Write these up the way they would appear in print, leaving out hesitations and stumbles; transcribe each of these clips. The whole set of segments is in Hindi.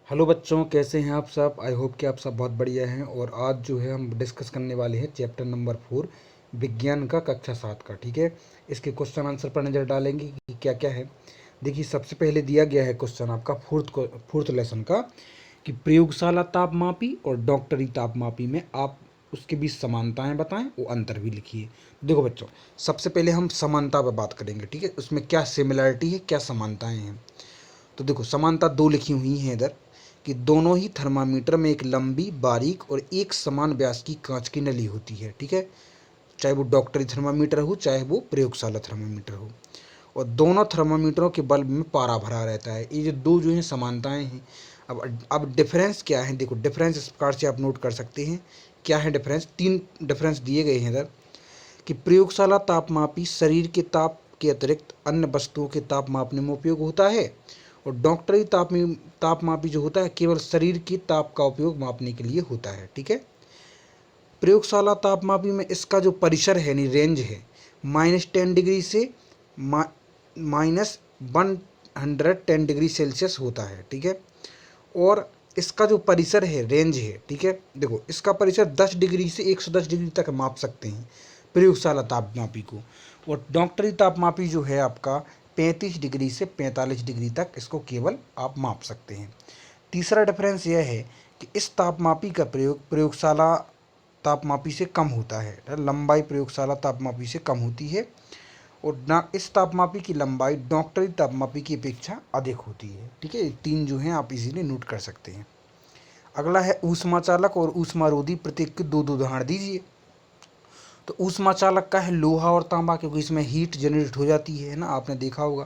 हेलो बच्चों, कैसे हैं आप सब। आई होप कि आप सब बहुत बढ़िया हैं। और आज जो है हम डिस्कस करने वाले हैं चैप्टर नंबर 4 विज्ञान का कक्षा 7 का। ठीक है, इसके क्वेश्चन आंसर पर नज़र डालेंगे कि क्या क्या है। देखिए, सबसे पहले दिया गया है क्वेश्चन आपका फोर्थ लेसन का कि प्रयोगशाला तापमापी और डॉक्टरी तापमापी में आप उसके बीच समानताएं बताएं, वो अंतर भी लिखिए। देखो बच्चों, सबसे पहले हम समानता पर बात करेंगे। ठीक है, उसमें क्या सिमिलरिटी है, क्या समानताएं हैं। तो देखो, समानता दो लिखी हुई हैं इधर कि दोनों ही थर्मामीटर में एक लंबी, बारीक और एक समान व्यास की कांच की नली होती है। ठीक है, चाहे वो डॉक्टरी थर्मामीटर हो चाहे वो प्रयोगशाला थर्मामीटर हो, और दोनों थर्मामीटरों के बल्ब में पारा भरा रहता है। ये जो दो जो हैं समानताएं हैं। अब डिफरेंस क्या है, देखो डिफरेंस इस प्रकार से आप नोट कर सकते हैं। क्या है डिफरेंस, तीन डिफरेंस दिए गए हैं इधर कि प्रयोगशाला तापमापी शरीर के ताप के अतिरिक्त अन्य वस्तुओं के ताप मापने में उपयोग होता है, और डॉक्टरी तापमापी जो होता है केवल शरीर की ताप का उपयोग मापने के लिए होता है। ठीक है, प्रयोगशाला तापमापी में इसका जो परिसर है यानी रेंज है -10 डिग्री से -110 डिग्री सेल्सियस होता है। ठीक है, और इसका जो परिसर है, रेंज है, ठीक है, देखो इसका परिसर 10 डिग्री से 110 डिग्री तक माप सकते हैं प्रयोगशाला तापमापी को, और डॉक्टरी तापमापी जो है आपका 35 डिग्री से 45 डिग्री तक इसको केवल आप माप सकते हैं। तीसरा डिफरेंस यह है कि इस तापमापी का प्रयोग प्रयोगशाला तापमापी से कम होता है। लंबाई प्रयोगशाला तापमापी से कम होती है, और ना इस तापमापी की लंबाई डॉक्टरी तापमापी की अपेक्षा अधिक होती है। ठीक है, ये तीन जो हैं आप इजीली नोट कर सकते हैं। अगला है ऊष्मा चालक और ऊष्मारोधी, प्रत्येक के दो दो उदाहरण दीजिए। तो ऊष्मा चालक का है लोहा और तांबा, क्योंकि इसमें हीट जनरेट हो जाती है ना, आपने देखा होगा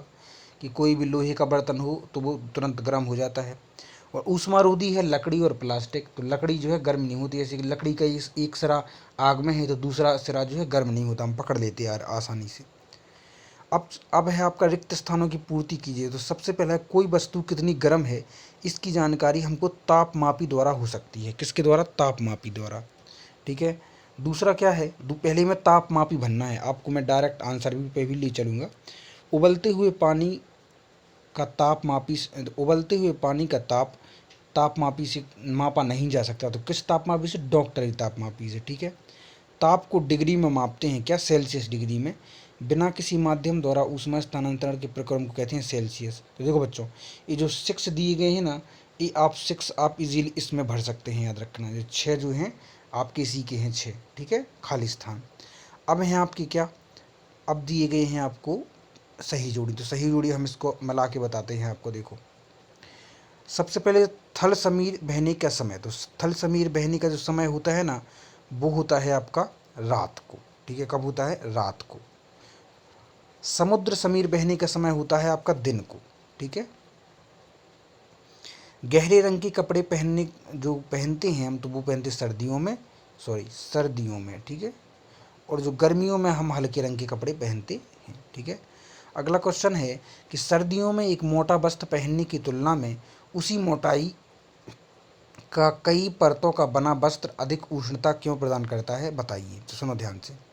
कि कोई भी लोहे का बर्तन हो तो वो तुरंत गर्म हो जाता है। और ऊष्मारोधी है लकड़ी और प्लास्टिक, तो लकड़ी जो है गर्म नहीं होती, जैसे कि लकड़ी का एक सिरा आग में है तो दूसरा सिरा जो है गर्म नहीं होता, हम पकड़ लेते हैं यार आसानी से। अब है आपका रिक्त स्थानों की पूर्ति कीजिए। तो सबसे पहला है कोई वस्तु कितनी गर्म है, इसकी जानकारी हमको तापमापी द्वारा हो सकती है। किसके द्वारा, तापमापी द्वारा। ठीक है, दूसरा क्या है, पहले में तापमापी बनना है आपको, मैं डायरेक्ट आंसर भी पे भी ले चलूँगा। उबलते हुए पानी का तापमापी, उबलते हुए पानी का तापमापी से मापा नहीं जा सकता, तो किस तापमापी से, डॉक्टरी तापमापी से। ठीक है, ताप को डिग्री में मापते हैं, क्या, सेल्सियस डिग्री में। बिना किसी माध्यम द्वारा ऊष्मा स्थानांतरण के प्रक्रम को कहते हैं सेल्सियस। तो देखो बच्चों, ये जो 6 दिए गए हैं ना, ये आप 6 आप इजीली इसमें भर सकते हैं, याद रखना। ये 6 जो हैं आपके इसी के हैं 6। ठीक है, खाली स्थान। अब हैं आपकी क्या, अब दिए गए हैं आपको सही जोड़ी। तो सही जोड़ी हम इसको मिला के बताते हैं आपको। देखो, सबसे पहले थल समीर बहने का समय। तो थल समीर बहने का जो समय होता है ना, वो होता है आपका रात को। ठीक है, कब होता है, रात को। समुद्र समीर बहने का समय होता है आपका दिन को। ठीक है, गहरे रंग के कपड़े पहनने जो पहनते हैं हम, तो वो पहनते सर्दियों में, सर्दियों में। ठीक है, और जो गर्मियों में हम हल्के रंग के कपड़े पहनते हैं। ठीक है, अगला क्वेश्चन है कि सर्दियों में एक मोटा वस्त्र पहनने की तुलना में उसी मोटाई का कई परतों का बना वस्त्र अधिक उष्णता क्यों प्रदान करता है, बताइए। तो सुनो ध्यान से,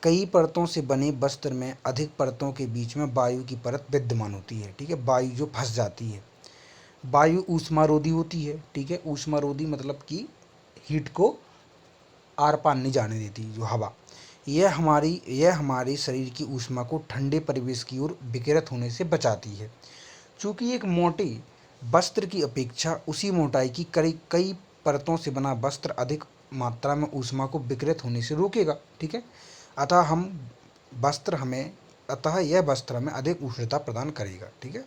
कई परतों से बने वस्त्र में अधिक परतों के बीच में वायु की परत विद्यमान होती है। ठीक है, वायु जो फंस जाती है, वायु ऊष्मारोधी होती है। ठीक है, ऊष्मारोधी मतलब कि हीट को आर पार नहीं जाने देती, जो हवा, यह हमारे शरीर की ऊष्मा को ठंडे परिवेश की ओर विकिरित होने से बचाती है। चूँकि एक मोटे वस्त्र की अपेक्षा उसी मोटाई की कई परतों से बना वस्त्र अधिक मात्रा में ऊष्मा को विकिरित होने से रोकेगा। ठीक है, अतः हम वस्त्र हमें अतः यह वस्त्र हमें अधिक उष्णता प्रदान करेगा। ठीक है,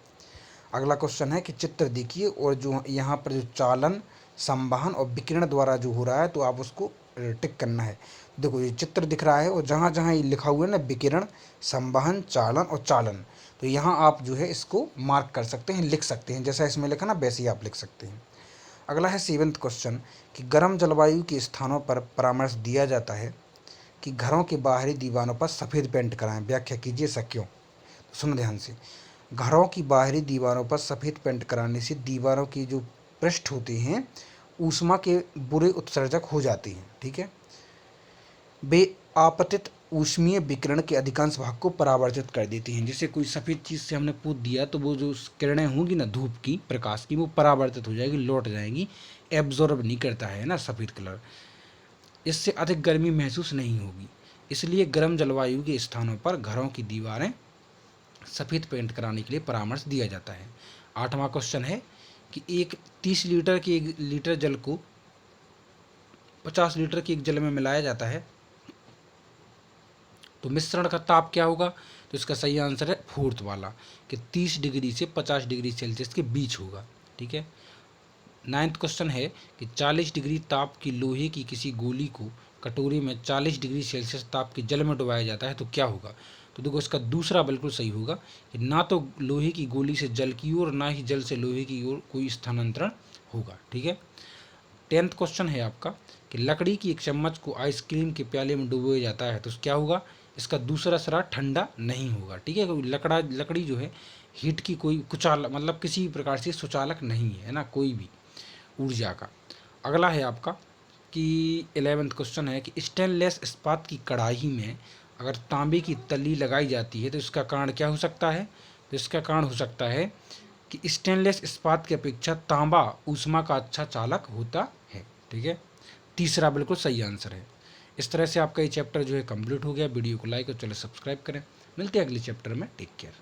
अगला क्वेश्चन है कि चित्र देखिए, और जो यहाँ पर जो चालन, संवहन और विकिरण द्वारा जो हो रहा है, तो आप उसको टिक करना है। देखो, ये चित्र दिख रहा है, और जहाँ जहाँ ये लिखा हुआ है ना, विकिरण, संवहन, चालन और चालन, तो यहाँ आप जो है इसको मार्क कर सकते हैं, लिख सकते हैं, जैसा इसमें लिखा ना वैसे ही आप लिख सकते हैं। अगला है 7वां क्वेश्चन कि गर्म जलवायु के स्थानों पर परामर्श दिया जाता है कि घरों के बाहरी दीवारों पर सफ़ेद पेंट कराएं, व्याख्या कीजिए ऐसा क्यों। तो सुनो ध्यान से, घरों की बाहरी दीवारों पर सफ़ेद पेंट कराने से दीवारों के जो पृष्ठ होते हैं ऊष्मा के बुरे उत्सर्जक हो जाते हैं। ठीक है, वे आपतित ऊष्मीय विकिरण के अधिकांश भाग को परावर्तित कर देती हैं। जैसे कोई सफ़ेद चीज़ से हमने पूछ दिया तो वो जो किरणें होंगी ना धूप की, प्रकाश की, वो परावर्तित हो जाएगी, लौट जाएंगी, एब्जॉर्ब नहीं करता है ना सफ़ेद कलर। इससे अधिक गर्मी महसूस नहीं होगी। इसलिए गर्म जलवायु के स्थानों पर घरों की दीवारें सफ़ेद पेंट कराने के लिए परामर्श दिया जाता है। 8वां क्वेश्चन है कि 30 लीटर के 1 लीटर जल को 50 लीटर के एक जल में मिलाया जाता है तो मिश्रण का ताप क्या होगा? तो इसका सही आंसर है फोर्थ वाला कि 30 डिग्री से 50 डिग्री सेल्सियस के बीच होगा। ठीक है। 9वां क्वेश्चन है कि 40 डिग्री ताप की लोहे की किसी गोली को कटोरी में 40 डिग्री सेल्सियस ताप के जल में डुबाया जाता है तो क्या होगा? तो देखो इसका दूसरा बिल्कुल सही होगा कि ना तो लोहे की गोली से जल की ओर ना ही जल से लोहे की ओर कोई स्थानांतरण होगा। ठीक है। 10वां क्वेश्चन है आपका कि लकड़ी की एक चम्मच को आइसक्रीम के प्याले में डुबोया जाता है तो क्या होगा? इसका दूसरा सरा ठंडा नहीं होगा। ठीक है। कोई लकड़ी जो है हीट की कोई कुचालक मतलब किसी भी प्रकार से सुचालक नहीं है ना, कोई भी ऊर्जा का। अगला है आपका कि 11वां क्वेश्चन है कि स्टेनलेस इस्पात की कढ़ाई में अगर तांबे की तली लगाई जाती है तो इसका कारण क्या हो सकता है? तो इसका कारण हो सकता है कि स्टेनलेस इस्पात की अपेक्षा तांबा ऊष्मा का अच्छा चालक होता है। ठीक है। तीसरा बिल्कुल सही आंसर है। इस तरह से आपका ये चैप्टर जो है कंप्लीट हो गया। वीडियो को लाइक और चैनल सब्सक्राइब करें। मिलते हैं अगले चैप्टर में। Take care.